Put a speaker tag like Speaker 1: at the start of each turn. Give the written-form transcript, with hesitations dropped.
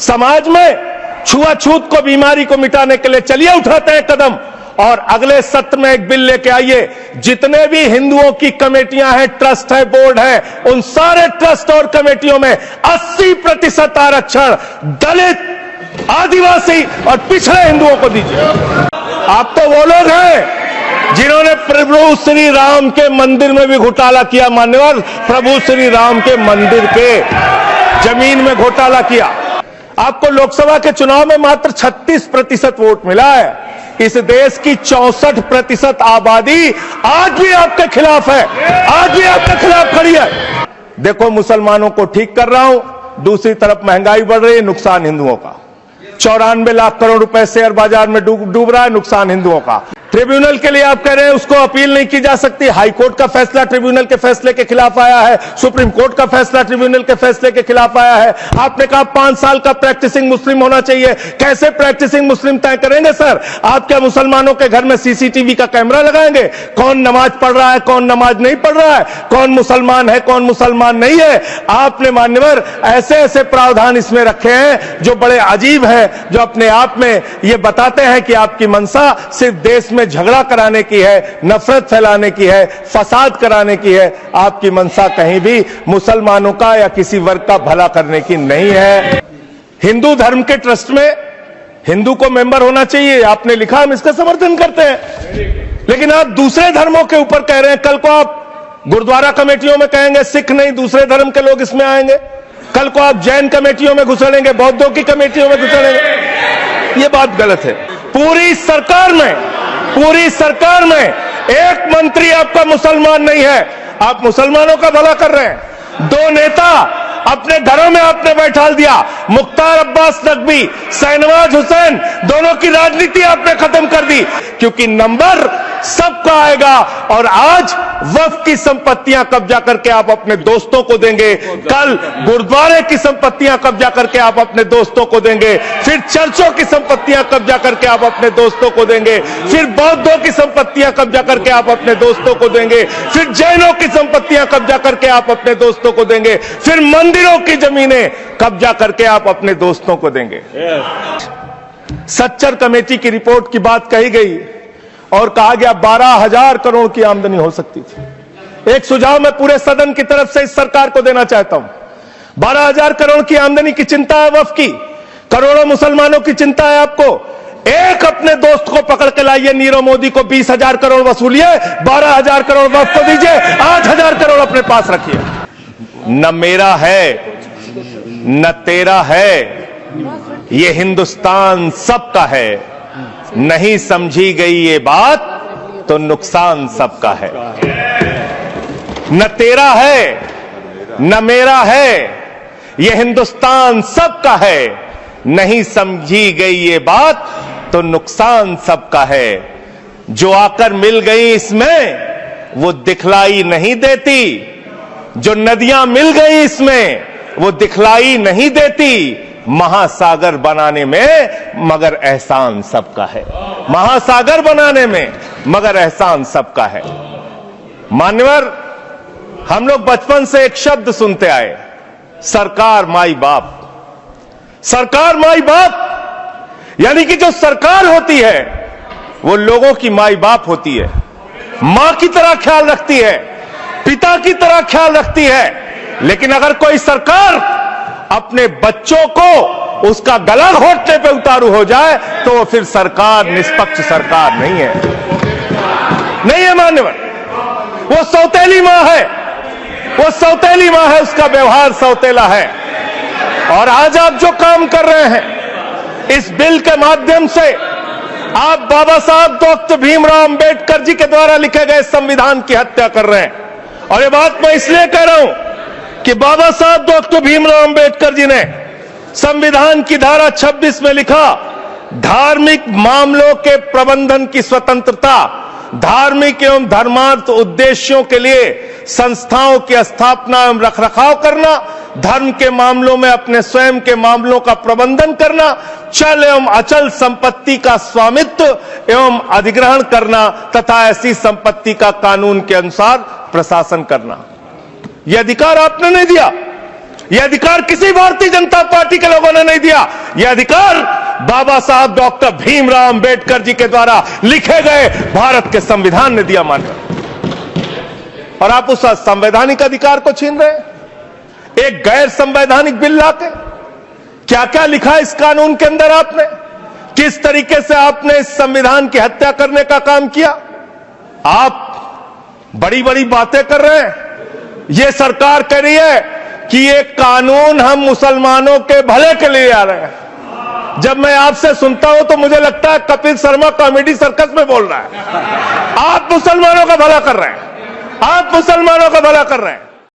Speaker 1: समाज में छुआछूत को, बीमारी को मिटाने के लिए चलिए उठाते हैं कदम। और अगले सत्र में एक बिल लेके आइए, जितने भी हिंदुओं की कमेटियां हैं, ट्रस्ट है, बोर्ड है, उन सारे ट्रस्ट और कमेटियों में 80% आरक्षण दलित, आदिवासी और पिछड़े हिंदुओं को दीजिए। आप तो वो लोग हैं जिन्होंने प्रभु श्री राम के मंदिर में भी घोटाला किया। मान्यवर, प्रभु श्री राम के मंदिर के जमीन में घोटाला किया। आपको लोकसभा के चुनाव में मात्र 36% वोट मिला है। इस देश की 64% आबादी आज भी आपके खिलाफ है, आज भी आपके खिलाफ खड़ी है। देखो, मुसलमानों को ठीक कर रहा हूं, दूसरी तरफ महंगाई बढ़ रही है, नुकसान हिंदुओं का। 94 लाख करोड़ रुपए शेयर बाजार में डूब रहा है, नुकसान हिंदुओं का। ट्रिब्यूनल के लिए आप कह रहे हैं उसको अपील नहीं की जा सकती। हाई कोर्ट का फैसला ट्रिब्यूनल के फैसले के खिलाफ आया है, सुप्रीम कोर्ट का फैसला ट्रिब्यूनल के फैसले के खिलाफ आया है। आपने कहा 5 साल का प्रैक्टिसिंग मुस्लिम होना चाहिए। कैसे प्रैक्टिसिंग मुस्लिम तय करेंगे सर? आप क्या मुसलमानों के घर में सीसीटीवी का कैमरा लगाएंगे? कौन नमाज पढ़ रहा है, कौन नमाज नहीं पढ़ रहा है, कौन मुसलमान है, कौन मुसलमान नहीं है? आपने मान्यवर ऐसे ऐसे प्रावधान इसमें रखे हैं जो बड़े अजीब हैं, जो अपने आप में ये बताते हैं कि आपकी मंशा सिर्फ देश में झगड़ा कराने की है, नफरत फैलाने की है, फसाद कराने की है। आपकी मंशा कहीं भी मुसलमानों का या किसी वर्ग का भला करने की नहीं है। हिंदू धर्म के ट्रस्ट में हिंदू को मेंबर होना चाहिए, आपने लिखा, हम इसका समर्थन करते हैं। लेकिन आप दूसरे धर्मों के ऊपर कह रहे हैं। कल को आप गुरुद्वारा कमेटियों में कहेंगे सिख नहीं, दूसरे धर्म के लोग इसमें आएंगे। कल को आप जैन कमेटियों में घुसड़ेंगे, बौद्धों की कमेटियों में घुसड़ेंगे। ये बात गलत है। पूरी सरकार में एक मंत्री आपका मुसलमान नहीं है। आप मुसलमानों का भला कर रहे हैं। 2 नेता अपने घरों में आपने बैठा दिया, मुख्तार अब्बास नकवी, शाहनवाज हुसैन, दोनों की राजनीति आपने खत्म कर दी, क्योंकि नंबर सबका आएगा। और आज वक्फ की संपत्तियां कब्जा करके आप अपने दोस्तों को देंगे, कल गुरुद्वारे की संपत्तियां कब्जा करके आप अपने दोस्तों को देंगे, फिर चर्चों की संपत्तियां कब्जा करके आप अपने दोस्तों को देंगे, फिर बौद्धों की संपत्तियां कब्जा करके आप अपने दोस्तों को देंगे, फिर जैनों की संपत्तियां कब्जा करके आप अपने दोस्तों को देंगे, फिर मंदिरों की जमीनें कब्जा करके आप अपने दोस्तों को देंगे। सच्चर कमेटी की रिपोर्ट की बात कही गई और कहा गया 12,000 करोड़ की आमदनी हो सकती थी। एक सुझाव मैं पूरे सदन की तरफ से इस सरकार को देना चाहता हूं। 12,000 करोड़ की आमदनी की चिंता है वक्फ की, करोड़ों मुसलमानों की चिंता है आपको। एक अपने दोस्त को पकड़ के लाइए, नीरव मोदी को 20,000 करोड़ वसूलिए, 12,000 करोड़ वक्फ को दीजिए, 8,000 करोड़ अपने पास रखिए। न मेरा है न तेरा है, ये हिंदुस्तान सबका है। नहीं समझी गई ये बात तो नुकसान सबका है। न तेरा है न मेरा है, ये हिंदुस्तान सबका है। नहीं समझी गई ये बात तो नुकसान सबका है। जो आकर मिल गई इसमें वो दिखलाई नहीं देती, जो नदियां मिल गई इसमें वो दिखलाई नहीं देती। महासागर बनाने में मगर एहसान सबका है, महासागर बनाने में मगर एहसान सबका है। मान्यवर, हम लोग बचपन से एक शब्द सुनते आए, सरकार माई बाप। सरकार माई बाप यानी कि जो सरकार होती है वो लोगों की माई बाप होती है, मां की तरह ख्याल रखती है, पिता की तरह ख्याल रखती है। लेकिन अगर कोई सरकार अपने बच्चों को उसका गला घोटने पे उतारू हो जाए तो वो फिर सरकार निष्पक्ष सरकार नहीं है, नहीं है मान्यवर। वो सौतेली मां है, वो सौतेली मां है, उसका व्यवहार सौतेला है। और आज आप जो काम कर रहे हैं इस बिल के माध्यम से, आप बाबा साहब डॉक्टर भीमराव अंबेडकर जी के द्वारा लिखे गए संविधान की हत्या कर रहे हैं। और ये बात मैं इसलिए कह रहा हूं कि बाबा साहब डॉक्टर भीमराव अंबेडकर जी ने संविधान की धारा 26 में लिखा, धार्मिक मामलों के प्रबंधन की स्वतंत्रता, धार्मिक एवं धर्मार्थ उद्देश्यों के लिए संस्थाओं की स्थापना एवं रखरखाव करना, धर्म के मामलों में अपने स्वयं के मामलों का प्रबंधन करना, चल एवं अचल संपत्ति का स्वामित्व एवं अधिग्रहण करना तथा ऐसी संपत्ति का कानून के अनुसार प्रशासन करना। यह अधिकार आपने नहीं दिया, यह अधिकार किसी भारतीय जनता पार्टी के लोगों ने नहीं दिया। यह अधिकार बाबा साहब डॉक्टर भीमराव अंबेडकर जी के द्वारा लिखे गए भारत के संविधान ने दिया मानकर, और आप उस संवैधानिक अधिकार को छीन रहे हैं एक गैर संवैधानिक बिल लाके। क्या क्या लिखा इस कानून के अंदर आपने, किस तरीके से आपने इस संविधान की हत्या करने का काम किया। आप बड़ी बड़ी बातें कर रहे हैं। यह सरकार कह रही है कि ये कानून हम मुसलमानों के भले के लिए आ रहे हैं। जब मैं आपसे सुनता हूं तो मुझे लगता है कपिल शर्मा कॉमेडी सर्कस में बोल रहा है। आप मुसलमानों का भला कर रहे हैं, आप मुसलमानों का भला कर रहे हैं।